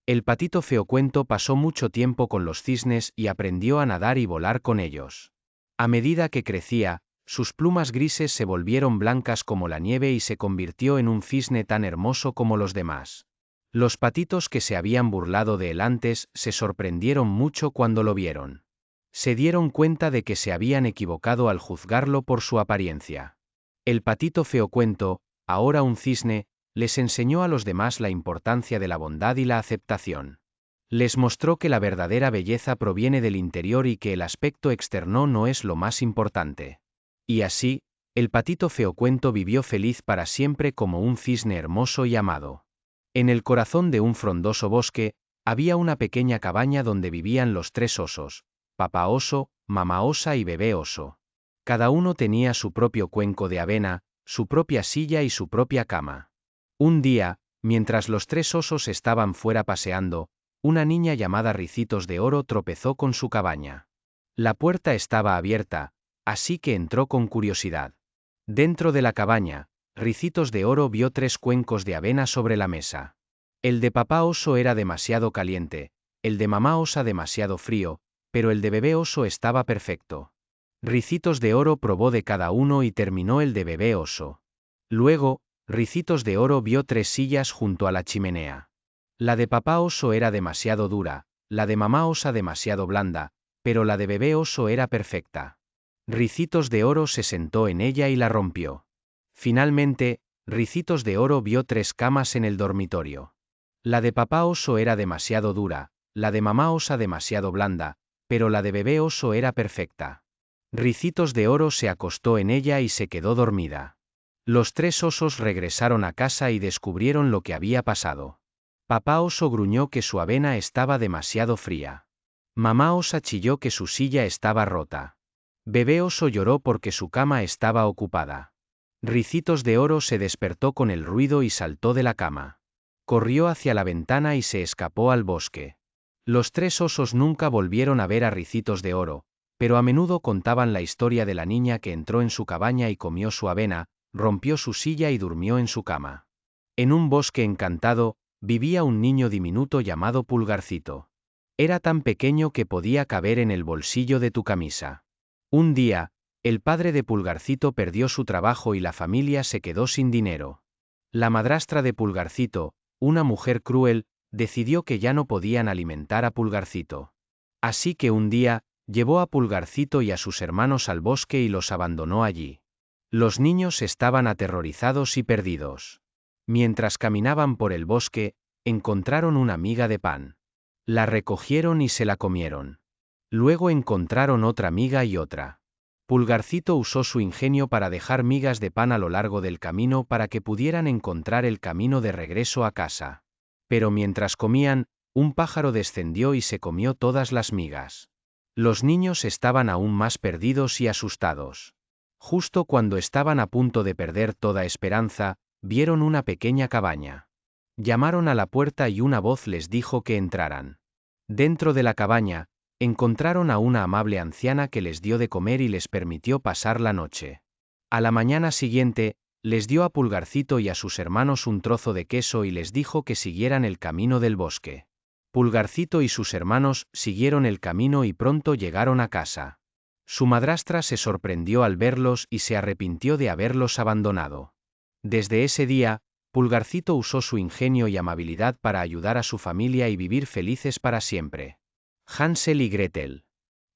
El patito Feocuento pasó mucho tiempo con los cisnes y aprendió a nadar y volar con ellos. A medida que crecía, sus plumas grises se volvieron blancas como la nieve y se convirtió en un cisne tan hermoso como los demás. Los patitos que se habían burlado de él antes se sorprendieron mucho cuando lo vieron. Se dieron cuenta de que se habían equivocado al juzgarlo por su apariencia. El patito Feocuento, ahora un cisne, les enseñó a los demás la importancia de la bondad y la aceptación. Les mostró que la verdadera belleza proviene del interior y que el aspecto externo no es lo más importante. Y así, el patito Feocuento vivió feliz para siempre como un cisne hermoso y amado. En el corazón de un frondoso bosque, había una pequeña cabaña donde vivían los 3 osos, papá oso, mamá osa y bebé oso. Cada uno tenía su propio cuenco de avena, su propia silla y su propia cama. Un día, mientras los 3 osos estaban fuera paseando, una niña llamada Ricitos de Oro tropezó con su cabaña. La puerta estaba abierta, así que entró con curiosidad. Dentro de la cabaña, Ricitos de Oro vio 3 cuencos de avena sobre la mesa. El de papá oso era demasiado caliente, el de mamá osa demasiado frío, pero el de bebé oso estaba perfecto. Ricitos de Oro probó de cada uno y terminó el de bebé oso. Luego, Ricitos de Oro vio 3 sillas junto a la chimenea. La de papá oso era demasiado dura, la de mamá osa demasiado blanda, pero la de bebé oso era perfecta. Ricitos de Oro se sentó en ella y la rompió. Finalmente, Ricitos de Oro vio 3 camas en el dormitorio. La de papá oso era demasiado dura, la de mamá osa demasiado blanda, pero la de bebé oso era perfecta. Ricitos de Oro se acostó en ella y se quedó dormida. Los 3 osos regresaron a casa y descubrieron lo que había pasado. Papá oso gruñó que su avena estaba demasiado fría. Mamá osa chilló que su silla estaba rota. Bebé oso lloró porque su cama estaba ocupada. Ricitos de Oro se despertó con el ruido y saltó de la cama. Corrió hacia la ventana y se escapó al bosque. Los 3 osos nunca volvieron a ver a Ricitos de Oro, pero a menudo contaban la historia de la niña que entró en su cabaña y comió su avena, rompió su silla y durmió en su cama. En un bosque encantado, vivía un niño diminuto llamado Pulgarcito. Era tan pequeño que podía caber en el bolsillo de tu camisa. Un día, el padre de Pulgarcito perdió su trabajo y la familia se quedó sin dinero. La madrastra de Pulgarcito, una mujer cruel, decidió que ya no podían alimentar a Pulgarcito. Así que un día, llevó a Pulgarcito y a sus hermanos al bosque y los abandonó allí. Los niños estaban aterrorizados y perdidos. Mientras caminaban por el bosque, encontraron una miga de pan. La recogieron y se la comieron. Luego encontraron otra miga y otra. Pulgarcito usó su ingenio para dejar migas de pan a lo largo del camino para que pudieran encontrar el camino de regreso a casa. Pero mientras comían, un pájaro descendió y se comió todas las migas. Los niños estaban aún más perdidos y asustados. Justo cuando estaban a punto de perder toda esperanza, vieron una pequeña cabaña. Llamaron a la puerta y una voz les dijo que entraran. Dentro de la cabaña, encontraron a una amable anciana que les dio de comer y les permitió pasar la noche. A la mañana siguiente, les dio a Pulgarcito y a sus hermanos un trozo de queso y les dijo que siguieran el camino del bosque. Pulgarcito y sus hermanos siguieron el camino y pronto llegaron a casa. Su madrastra se sorprendió al verlos y se arrepintió de haberlos abandonado. Desde ese día, Pulgarcito usó su ingenio y amabilidad para ayudar a su familia y vivir felices para siempre. Hansel y Gretel.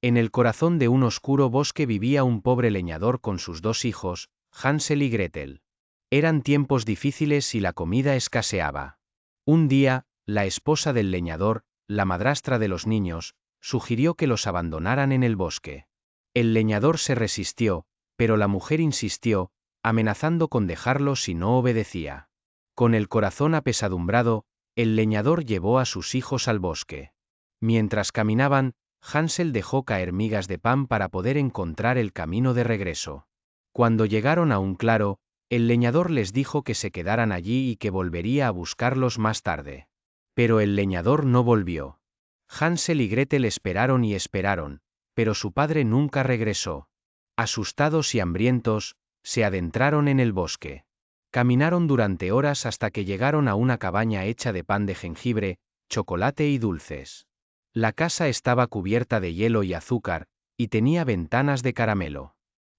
En el corazón de un oscuro bosque vivía un pobre leñador con sus 2 hijos, Hansel y Gretel. Eran tiempos difíciles y la comida escaseaba. Un día, la esposa del leñador, la madrastra de los niños, sugirió que los abandonaran en el bosque. El leñador se resistió, pero la mujer insistió, amenazando con dejarlos si no obedecía. Con el corazón apesadumbrado, el leñador llevó a sus hijos al bosque. Mientras caminaban, Hansel dejó caer migas de pan para poder encontrar el camino de regreso. Cuando llegaron a un claro, el leñador les dijo que se quedaran allí y que volvería a buscarlos más tarde. Pero el leñador no volvió. Hansel y Gretel esperaron y esperaron, pero su padre nunca regresó. Asustados y hambrientos, se adentraron en el bosque. Caminaron durante horas hasta que llegaron a una cabaña hecha de pan de jengibre, chocolate y dulces. La casa estaba cubierta de hielo y azúcar, y tenía ventanas de caramelo.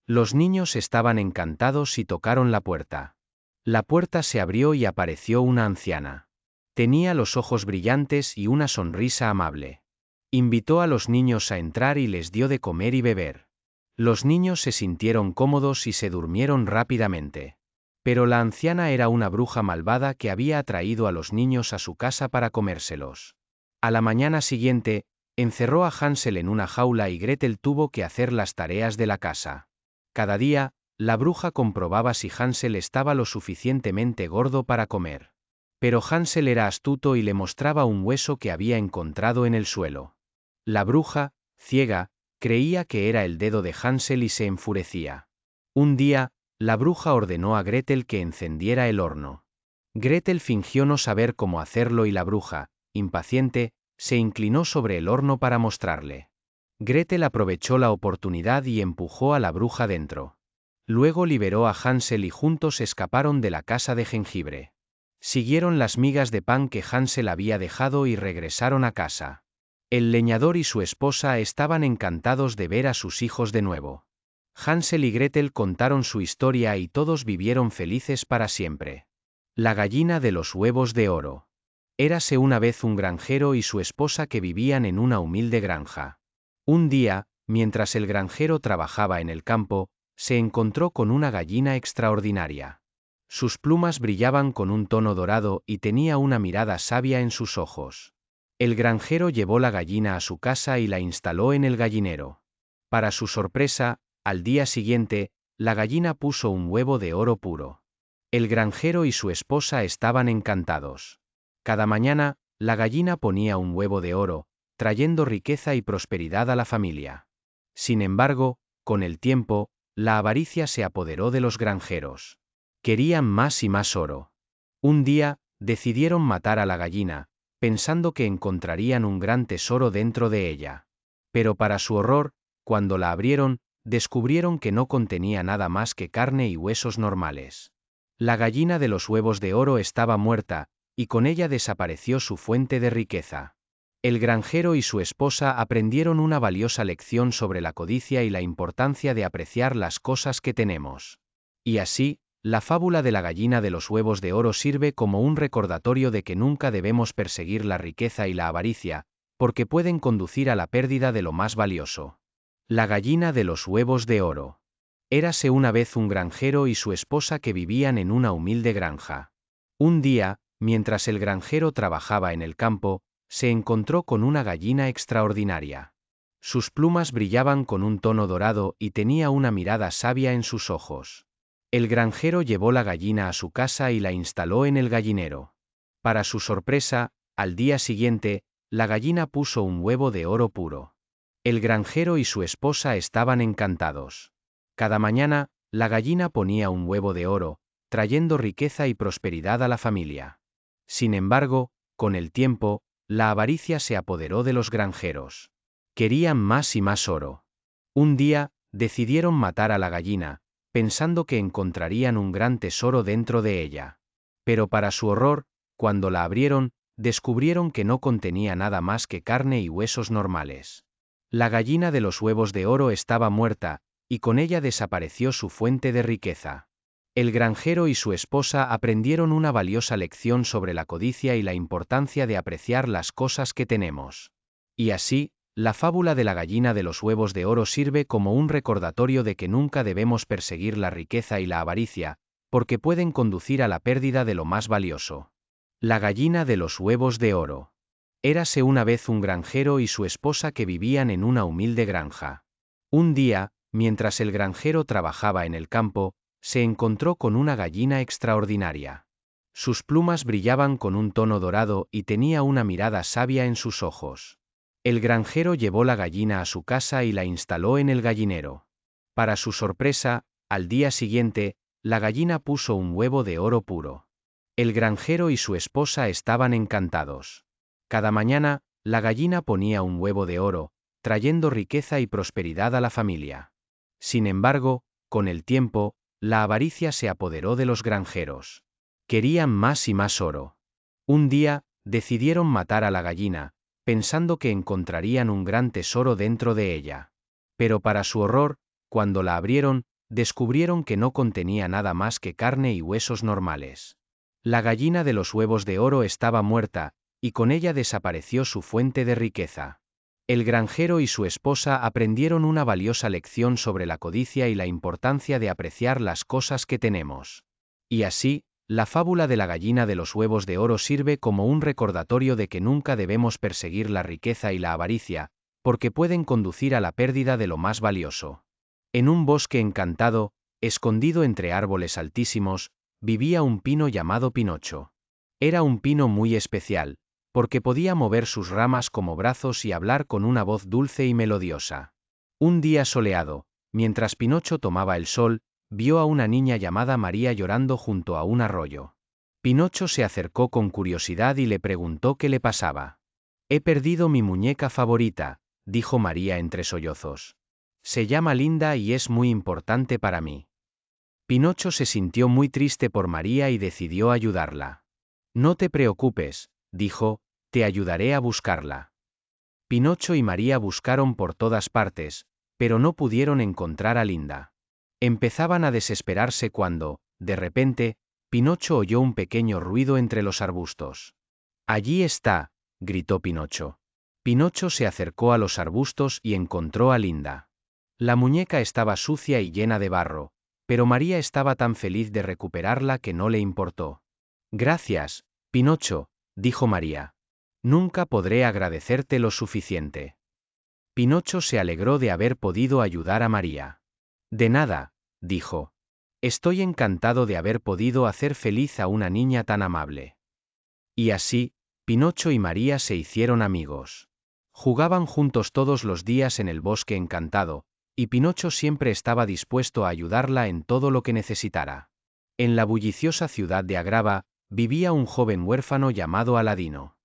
Los niños estaban encantados y tocaron la puerta. La puerta se abrió y apareció una anciana. Tenía los ojos brillantes y una sonrisa amable. Invitó a los niños a entrar y les dio de comer y beber. Los niños se sintieron cómodos y se durmieron rápidamente. Pero la anciana era una bruja malvada que había atraído a los niños a su casa para comérselos. A la mañana siguiente, encerró a Hansel en una jaula y Gretel tuvo que hacer las tareas de la casa. Cada día, la bruja comprobaba si Hansel estaba lo suficientemente gordo para comer. Pero Hansel era astuto y le mostraba un hueso que había encontrado en el suelo. La bruja, ciega, creía que era el dedo de Hansel y se enfurecía. Un día, la bruja ordenó a Gretel que encendiera el horno. Gretel fingió no saber cómo hacerlo y la bruja, impaciente, se inclinó sobre el horno para mostrarle. Gretel aprovechó la oportunidad y empujó a la bruja dentro. Luego liberó a Hansel y juntos escaparon de la casa de jengibre. Siguieron las migas de pan que Hansel había dejado y regresaron a casa. El leñador y su esposa estaban encantados de ver a sus hijos de nuevo. Hansel y Gretel contaron su historia y todos vivieron felices para siempre. La gallina de los huevos de oro. Érase una vez un granjero y su esposa que vivían en una humilde granja. Un día, mientras el granjero trabajaba en el campo, se encontró con una gallina extraordinaria. Sus plumas brillaban con un tono dorado y tenía una mirada sabia en sus ojos. El granjero llevó la gallina a su casa y la instaló en el gallinero. Para su sorpresa, al día siguiente, la gallina puso un huevo de oro puro. El granjero y su esposa estaban encantados. Cada mañana, la gallina ponía un huevo de oro, trayendo riqueza y prosperidad a la familia. Sin embargo, con el tiempo, la avaricia se apoderó de los granjeros. Querían más y más oro. Un día, decidieron matar a la gallina, pensando que encontrarían un gran tesoro dentro de ella. Pero para su horror, cuando la abrieron, descubrieron que no contenía nada más que carne y huesos normales. La gallina de los huevos de oro estaba muerta, y con ella desapareció su fuente de riqueza. El granjero y su esposa aprendieron una valiosa lección sobre la codicia y la importancia de apreciar las cosas que tenemos. Y así, la fábula de la gallina de los huevos de oro sirve como un recordatorio de que nunca debemos perseguir la riqueza y la avaricia, porque pueden conducir a la pérdida de lo más valioso. La gallina de los huevos de oro. Érase una vez un granjero y su esposa que vivían en una humilde granja. Un día, mientras el granjero trabajaba en el campo, se encontró con una gallina extraordinaria. Sus plumas brillaban con un tono dorado y tenía una mirada sabia en sus ojos. El granjero llevó la gallina a su casa y la instaló en el gallinero. Para su sorpresa, al día siguiente, la gallina puso un huevo de oro puro. El granjero y su esposa estaban encantados. Cada mañana, la gallina ponía un huevo de oro, trayendo riqueza y prosperidad a la familia. Sin embargo, con el tiempo, la avaricia se apoderó de los granjeros. Querían más y más oro. Un día, decidieron matar a la gallina, pensando que encontrarían un gran tesoro dentro de ella. Pero para su horror, cuando la abrieron, descubrieron que no contenía nada más que carne y huesos normales. La gallina de los huevos de oro estaba muerta, y con ella desapareció su fuente de riqueza. El granjero y su esposa aprendieron una valiosa lección sobre la codicia y la importancia de apreciar las cosas que tenemos. Y así, la fábula de la gallina de los huevos de oro sirve como un recordatorio de que nunca debemos perseguir la riqueza y la avaricia, porque pueden conducir a la pérdida de lo más valioso. La gallina de los huevos de oro. Érase una vez un granjero y su esposa que vivían en una humilde granja. Un día, mientras el granjero trabajaba en el campo, se encontró con una gallina extraordinaria. Sus plumas brillaban con un tono dorado y tenía una mirada sabia en sus ojos. El granjero llevó la gallina a su casa y la instaló en el gallinero. Para su sorpresa, al día siguiente, la gallina puso un huevo de oro puro. El granjero y su esposa estaban encantados. Cada mañana, la gallina ponía un huevo de oro, trayendo riqueza y prosperidad a la familia. Sin embargo, con el tiempo, la avaricia se apoderó de los granjeros. Querían más y más oro. Un día, decidieron matar a la gallina, pensando que encontrarían un gran tesoro dentro de ella. Pero para su horror, cuando la abrieron, descubrieron que no contenía nada más que carne y huesos normales. La gallina de los huevos de oro estaba muerta, y con ella desapareció su fuente de riqueza. El granjero y su esposa aprendieron una valiosa lección sobre la codicia y la importancia de apreciar las cosas que tenemos. Y así, la fábula de la gallina de los huevos de oro sirve como un recordatorio de que nunca debemos perseguir la riqueza y la avaricia, porque pueden conducir a la pérdida de lo más valioso. En un bosque encantado, escondido entre árboles altísimos, vivía un pino llamado Pinocho. Era un pino muy especial, porque podía mover sus ramas como brazos y hablar con una voz dulce y melodiosa. Un día soleado, mientras Pinocho tomaba el sol, vio a una niña llamada María llorando junto a un arroyo. Pinocho se acercó con curiosidad y le preguntó qué le pasaba. «He perdido mi muñeca favorita», dijo María entre sollozos. «Se llama Linda y es muy importante para mí». Pinocho se sintió muy triste por María y decidió ayudarla. «No te preocupes», dijo, «te ayudaré a buscarla». Pinocho y María buscaron por todas partes, pero no pudieron encontrar a Linda. Empezaban a desesperarse cuando, de repente, Pinocho oyó un pequeño ruido entre los arbustos. «Allí está», gritó Pinocho. Pinocho se acercó a los arbustos y encontró a Linda. La muñeca estaba sucia y llena de barro, pero María estaba tan feliz de recuperarla que no le importó. «Gracias, Pinocho», dijo María. «Nunca podré agradecerte lo suficiente». Pinocho se alegró de haber podido ayudar a María. «De nada», dijo. «Estoy encantado de haber podido hacer feliz a una niña tan amable». Y así, Pinocho y María se hicieron amigos. Jugaban juntos todos los días en el bosque encantado, y Pinocho siempre estaba dispuesto a ayudarla en todo lo que necesitara. En la bulliciosa ciudad de Agrava, vivía un joven huérfano llamado Aladino.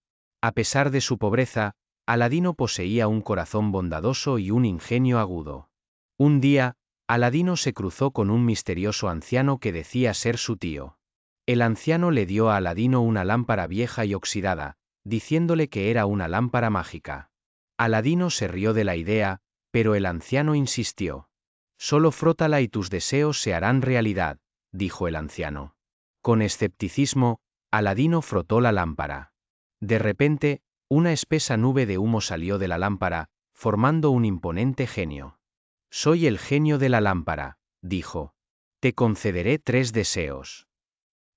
A pesar de su pobreza, Aladino poseía un corazón bondadoso y un ingenio agudo. Un día, Aladino se cruzó con un misterioso anciano que decía ser su tío. El anciano le dio a Aladino una lámpara vieja y oxidada, diciéndole que era una lámpara mágica. Aladino se rió de la idea, pero el anciano insistió. «Solo frótala y tus deseos se harán realidad», dijo el anciano. Con escepticismo, Aladino frotó la lámpara. De repente, una espesa nube de humo salió de la lámpara, formando un imponente genio. «Soy el genio de la lámpara», dijo. «Te concederé 3 deseos».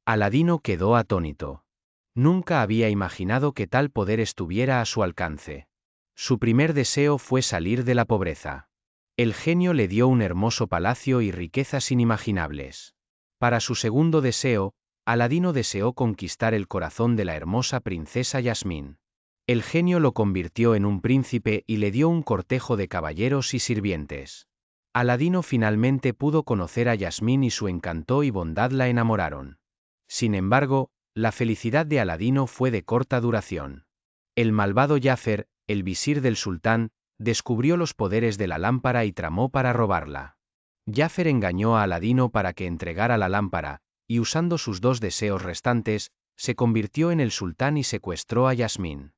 Aladino quedó atónito. Nunca había imaginado que tal poder estuviera a su alcance. Su primer deseo fue salir de la pobreza. El genio le dio un hermoso palacio y riquezas inimaginables. Para su segundo deseo, Aladino deseó conquistar el corazón de la hermosa princesa Yasmín. El genio lo convirtió en un príncipe y le dio un cortejo de caballeros y sirvientes. Aladino finalmente pudo conocer a Yasmín y su encanto y bondad la enamoraron. Sin embargo, la felicidad de Aladino fue de corta duración. El malvado Jaffer, el visir del sultán, descubrió los poderes de la lámpara y tramó para robarla. Jaffer engañó a Aladino para que entregara la lámpara, y usando sus 2 deseos restantes, se convirtió en el sultán y secuestró a Yasmín.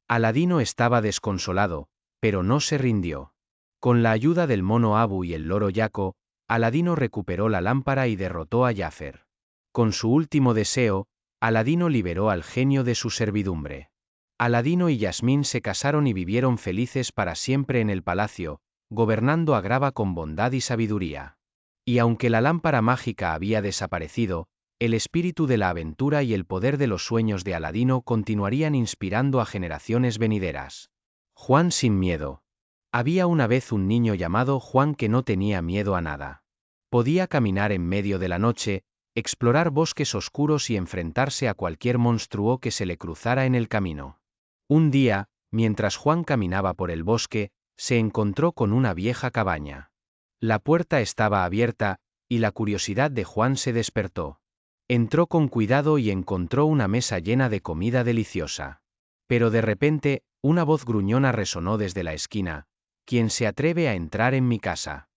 Aladino estaba desconsolado, pero no se rindió. Con la ayuda del mono Abu y el loro Yaco, Aladino recuperó la lámpara y derrotó a Jaffer. Con su último deseo, Aladino liberó al genio de su servidumbre. Aladino y Yasmín se casaron y vivieron felices para siempre en el palacio, gobernando Agrava con bondad y sabiduría. Y aunque la lámpara mágica había desaparecido, el espíritu de la aventura y el poder de los sueños de Aladino continuarían inspirando a generaciones venideras. Juan sin miedo. Había una vez un niño llamado Juan que no tenía miedo a nada. Podía caminar en medio de la noche, explorar bosques oscuros y enfrentarse a cualquier monstruo que se le cruzara en el camino. Un día, mientras Juan caminaba por el bosque, se encontró con una vieja cabaña. La puerta estaba abierta, y la curiosidad de Juan se despertó. Entró con cuidado y encontró una mesa llena de comida deliciosa. Pero de repente, una voz gruñona resonó desde la esquina. «¿Quién se atreve a entrar en mi casa?».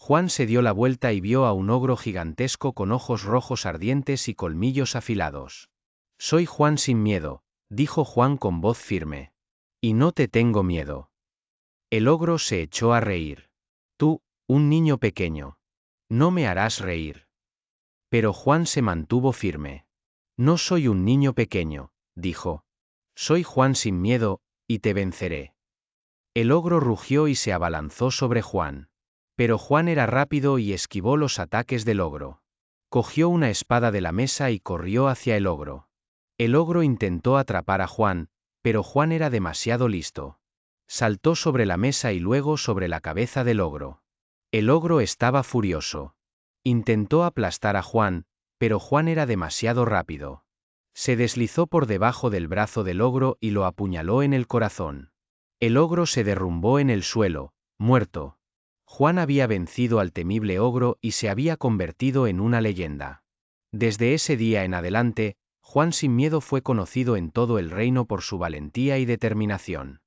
Juan se dio la vuelta y vio a un ogro gigantesco con ojos rojos ardientes y colmillos afilados. Soy Juan sin miedo, dijo Juan con voz firme. Y no te tengo miedo. El ogro se echó a reír. Tú, un niño pequeño. No me harás reír. Pero Juan se mantuvo firme. No soy un niño pequeño, dijo. Soy Juan sin miedo, y te venceré. El ogro rugió y se abalanzó sobre Juan. Pero Juan era rápido y esquivó los ataques del ogro. Cogió una espada de la mesa y corrió hacia el ogro. El ogro intentó atrapar a Juan, pero Juan era demasiado listo. Saltó sobre la mesa y luego sobre la cabeza del ogro. El ogro estaba furioso. Intentó aplastar a Juan, pero Juan era demasiado rápido. Se deslizó por debajo del brazo del ogro y lo apuñaló en el corazón. El ogro se derrumbó en el suelo, muerto. Juan había vencido al temible ogro y se había convertido en una leyenda. Desde ese día en adelante, Juan sin miedo fue conocido en todo el reino por su valentía y determinación.